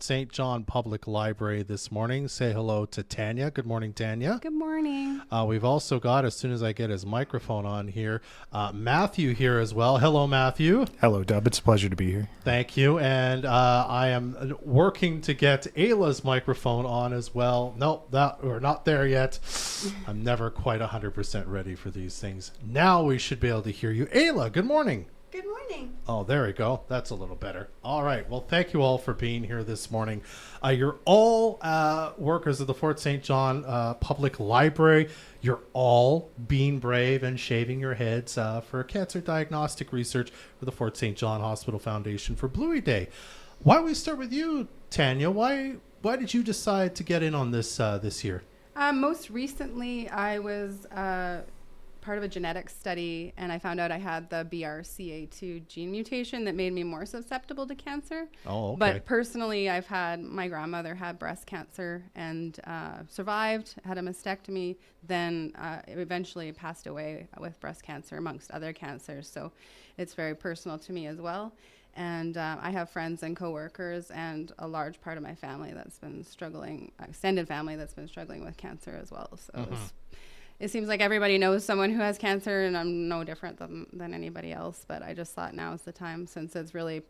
St. John Public Library this morning. Say hello to Tanya. Good morning, Tanya. Good morning. We've also got, as soon as I get his microphone on here, Matthew here as well. Hello, Matthew. Hello, Dub. It's a pleasure to be here. Thank you. And I am working to get Ayla's microphone on as well. Nope, we're not there yet. I'm never quite 100% ready for these things. Now we should be able to hear you. Ayla, good morning. Good morning. Oh, there we go. That's a little better. All right. Well, thank you all for being here this morning. You're all workers of the Fort St. John Public Library. You're all being brave and shaving your heads for cancer diagnostic research for the Fort St. John Hospital Foundation for Bluey Day. Why don't we start with you, Tanya? Why did you decide to get in on this this year? Most recently, I was part of a genetics study, and I found out I had the BRCA2 gene mutation that made me more susceptible to cancer. Oh, okay. But personally, my grandmother had breast cancer and survived, had a mastectomy, then eventually passed away with breast cancer amongst other cancers. So it's very personal to me as well. And I have friends and coworkers and a large part of my family that's been struggling, extended family that's been struggling with cancer as well. So it seems like everybody knows someone who has cancer, and I'm no different than anybody else. But I just thought now is the time, since it's really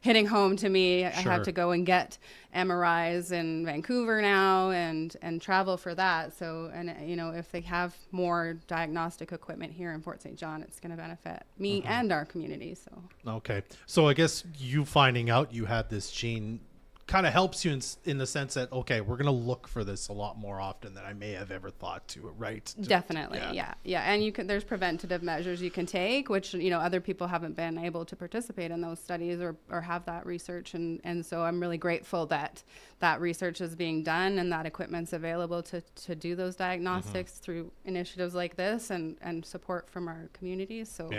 hitting home to me. I have to go and get MRIs in Vancouver now and travel for that. So, and if they have more diagnostic equipment here in Fort St. John, it's going to benefit me and our community. So. Okay. So I guess you finding out you had this gene kind of helps you in the sense that, okay, we're going to look for this a lot more often than I may have ever thought to, right? Definitely. Yeah. And there's preventative measures you can take, which, other people haven't been able to participate in those studies or have that research. And so I'm really grateful that research is being done and that equipment's available to do those diagnostics through initiatives like this and support from our communities. So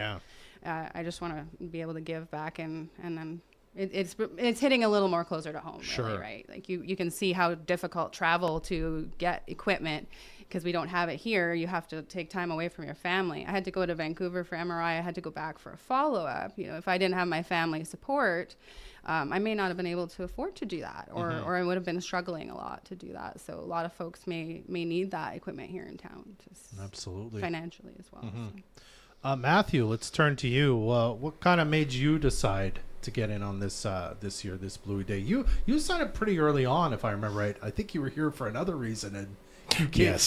I just want to be able to give back and then it's hitting a little more closer to home, really, right? Like you can see how difficult travel to get equipment, because we don't have it here. You have to take time away from your family. I had to go to Vancouver for MRI. I had to go back for a follow-up. If I didn't have my family support, I may not have been able to afford to do that, or I would have been struggling a lot to do that. So a lot of folks may need that equipment here in town, just absolutely financially as well. So. Matthew, let's turn to you. What kind of made you decide to get in on this this year, this Bluey Day? You signed up pretty early on, if I remember right. I think you were here for another reason, and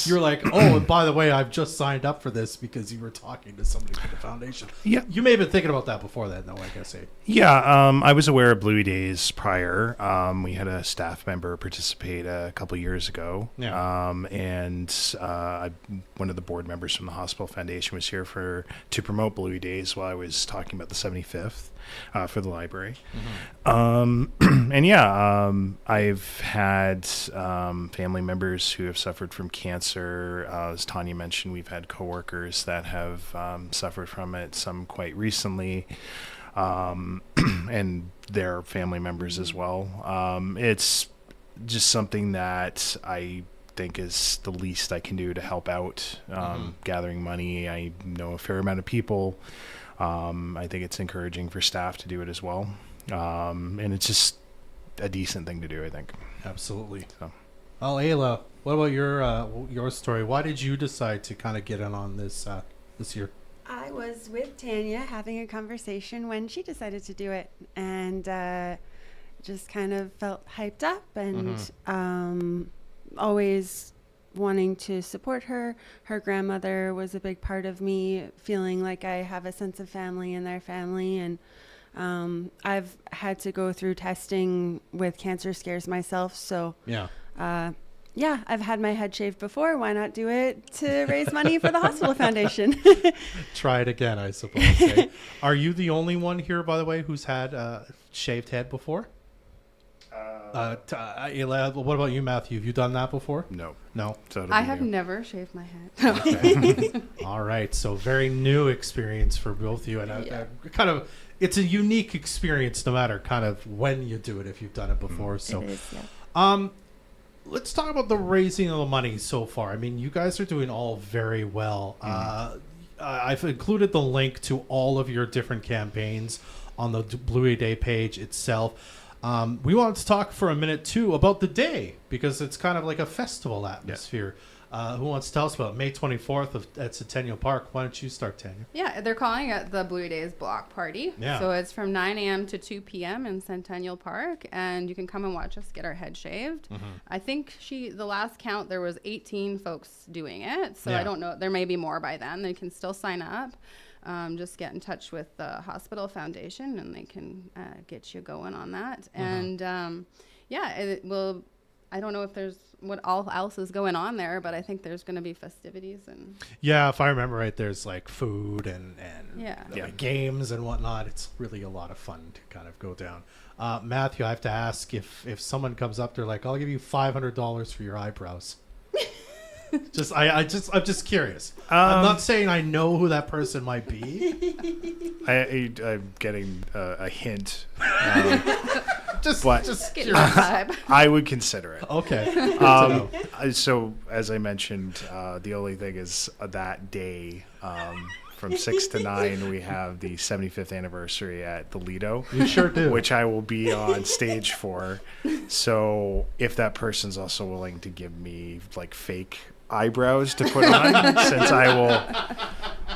you're like, oh, and by the way, I've just signed up for this because you were talking to somebody from the foundation. Yeah, you may have been thinking about that before then, though, I guess. Yeah, I was aware of Bluey Days prior. We had a staff member participate a couple years ago, and one of the board members from the hospital foundation was here to promote Bluey Days while I was talking about the 75th. For the library. I've had family members who have suffered from cancer. As Tanya mentioned, we've had coworkers that have suffered from it, some quite recently, and their family members as well. It's just something that I think is the least I can do to help out, gathering money. I know a fair amount of people. I think it's encouraging for staff to do it as well. And it's just a decent thing to do, I think. Absolutely. So. Well, Ayla, what about your story? Why did you decide to kind of get in on this this year? I was with Tanya having a conversation when she decided to do it, and just kind of felt hyped up and always wanting to support her. Her grandmother was a big part of me feeling like I have a sense of family in their family, and I've had to go through testing with cancer scares myself, so I've had my head shaved before. Why not do it to raise money for the hospital foundation? Try it again, I suppose. Are you the only one here, by the way, who's had a shaved head before? Ayla, what about you, Matthew? Have you done that before? No. So I have never shaved my head. Okay. All right. So very new experience for both of you, and kind of it's a unique experience, no matter kind of when you do it, if you've done it before. So, it is, let's talk about the raising of the money so far. I mean, you guys are doing all very well. I've included the link to all of your different campaigns on the Bluey Day page itself. We wanted to talk for a minute too about the day because it's kind of like a festival atmosphere. Who wants to tell us about May 24th at Centennial Park? Why don't you start, Tanya? Yeah, they're calling it the Bluey Days Block Party. Yeah. So it's from 9 a.m. to 2 p.m. in Centennial Park, and you can come and watch us get our head shaved. I think the last count, there was 18 folks doing it. So I don't know. There may be more by then. They can still sign up. Just get in touch with the Hospital Foundation, and they can get you going on that. And it will. I don't know if there's what all else is going on there, but I think there's going to be festivities and. Yeah, if I remember right, there's like food and Yeah. games and whatnot. It's really a lot of fun to kind of go down. Matthew, I have to ask if someone comes up, they're like, "I'll give you $500 for your eyebrows." I'm just curious. I'm not saying I know who that person might be. I'm getting a hint. Just Getting that vibe. I would consider it. Okay. Good to know. So as I mentioned, the only thing is that day from 6 to 9, we have the 75th anniversary at the Lido. You sure do. Which I will be on stage for. So if that person's also willing to give me like fake eyebrows to put on, since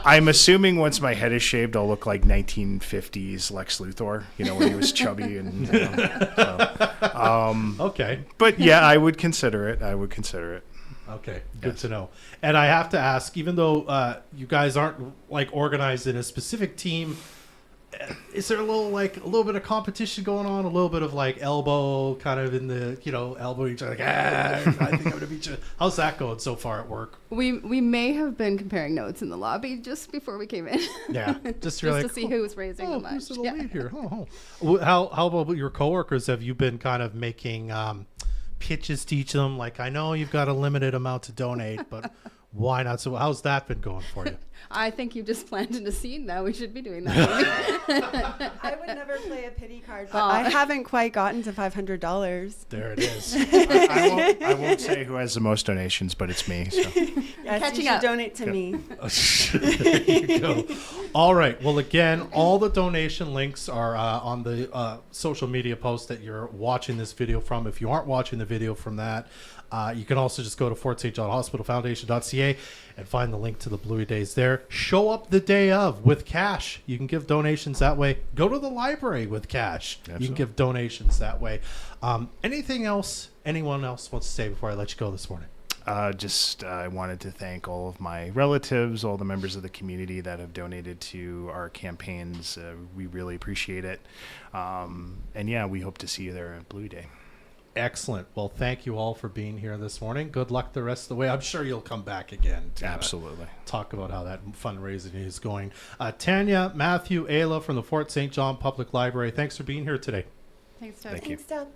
I'm assuming once my head is shaved, I'll look like 1950s Lex Luthor, when he was chubby and. Okay. But yeah, I would consider it. Okay, good Yes. to know. And I have to ask, even though you guys aren't like organized in a specific team, is there a little bit of competition going on? A little bit of like elbow kind of in the, elbow each other, like, I think I'm going to beat you. How's that going so far at work? We may have been comparing notes in the lobby just before we came in. Yeah, just to see who was raising the who's most. in the lead here? How about your coworkers? Have you been kind of making pitches to each of them? Like, I know you've got a limited amount to donate, but why not? So how's that been going for you? I think you've just planted a seed now. We should be doing that. I would never play a pity card, but I haven't quite gotten to $500. There it is. I won't say who has the most donations, but it's me. So. Yes, Catching you should up. donate to me. There you go. All right. Well, again, all the donation links are on the social media post that you're watching this video from. If you aren't watching the video from that, you can also just go to FortSt.HospitalFoundation.ca and find the link to the Bluey Days there. Show up the day of with cash. You can give donations that way. Go to the library with cash. Absolutely. You can give donations that way. Anything else anyone else wants to say before I let you go this morning? I wanted to thank all of my relatives, all the members of the community that have donated to our campaigns. We really appreciate it. And yeah, we hope to see you there at Bluey Day. Excellent. Well, thank you all for being here this morning. Good luck the rest of the way. I'm sure you'll come back again to Absolutely. Talk about how that fundraising is going. Tanya, Matthew, Ayla from the Fort St. John Public Library, thanks for being here today. Thanks, Doug. Thank you. Thanks, Doug.